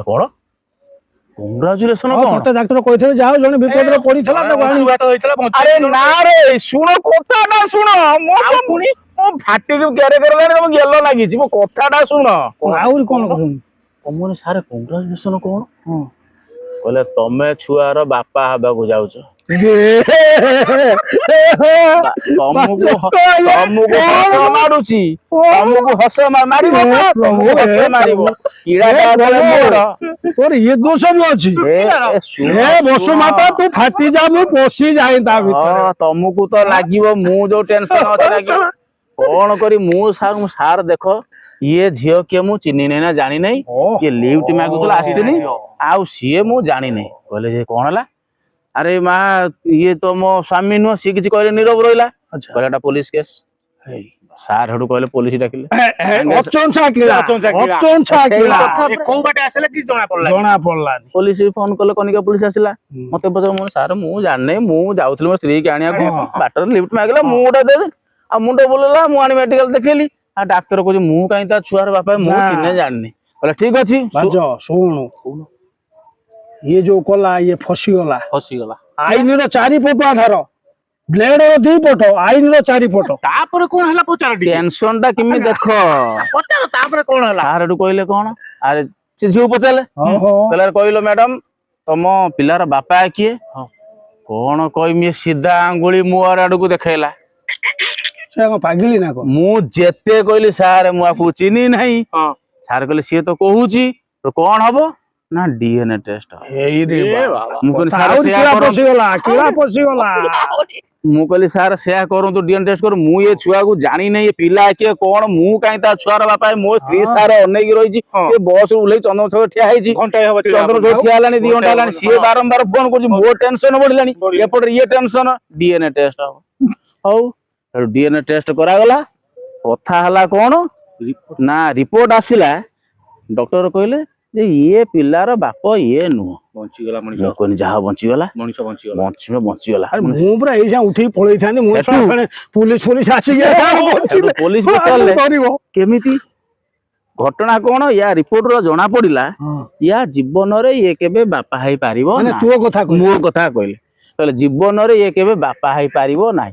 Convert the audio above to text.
कौन कंग्राचुलेशन तते डॉक्टर कहथे जाओ जने विपद रे पड़ीथला तो बात होइतला अरे ना रे सुनो कथाटा सुनो मो फाटी के क्यारे करला मो गेलो लागी छी मो कथाटा सुनो आउर कोन कहूं तमने सारे कंग्राचुलेशन कोन कहले तमे छुआर बापा हबा को जाउछ मारुची तमको हस मारिबो हस मारिबो कीड़ा और ये दोष भी अछि ए बसु माता तू फाटी जा मु पोसी जाई ता भीतर तमको तो लागिवो मु जो टेंशन अछि लागिवो कोन करी मु सार देखो ये झियो के मु चिन्नी नै ना जानि नै ये लिफ्ट मागुतला आस्तिनी आउ सीए मु जानि नै कहले जे कोन हला अरे माँ ये तो मो स्वामी नुह सी किसी कहले नीरव रहिला कहलेटा पुलिस केस सार हेडु कहले पुलिस डाकिले अचंचा किला ए को बाटे आसले कि जणा पड़ला पुलिस फोन कले कनिका पुलिस आसिला मते पछ मो सार मु जान नै मु जाउथले मो स्त्री के आनिया को बाटर लिफ्ट मागला मु उडा दे आ मुंडो बोलला मु आनी मेडिकल देखैली आ डॉक्टर को मु काई ता छुआर बापा मु चिन्ने जाननी कहले ठीक अछि बाजो सुन ये जो कला ये फसी गला आईन रो चारि पट आधार ब्लेड रो दी पट आईन रो चारि पट तापर कोन हला पचार टेंशन टा किमि देखो पचार तापर कोन हला सार कहले कोन अरे से झिउ पचाले कहले कहलो मैडम तम पिलार बापा किए कोन कहमी सीधा अंगुली मुआर आडू को देखाइला से को पागली ना को मु जेते कहली सार मु आपको चिनी नहीं सार कहले से तो कहूची तो कोन हबो ना डीएनए टेस्ट हे रे बाबा मु कहली सार कीड़ा पसी गला मु कहली सार सेया करू तो डीएनए टेस्ट कर मु ये छुआ को जानी नहीं ये पिला के कोन मु काई ता छुआर बापा मो स्त्री सार अनै की रही छी ए बस उलै चंदन छक ठिया हेची घंटा हो चंदन छक ठिया लानी 2 घंटा लानी सी बारंबार फोन करजी मो टेंशन बढ़िलानी एपट ये टेंशन डीएनए टेस्ट हौ डीएनए टेस्ट करा गला कथा हला कोन ना रिपोर्ट आसिला डॉक्टर कहले जे ये पिलार बाप ये नु बंची गला मनीष कोन जहा बंची गला मनीष बंची गला अरे मु पूरा एसा उठी पळई थाने मु पुलिस आसी गया पुलिस चले केमिति घटना कोन या रिपोर्ट रो जणा पडिला या जीवन रे ये केबे बापा हाई पारिबो माने तू कथा मो कथा कहले कहले जीवन रे ये केबे बापा हाई पारिबो नाही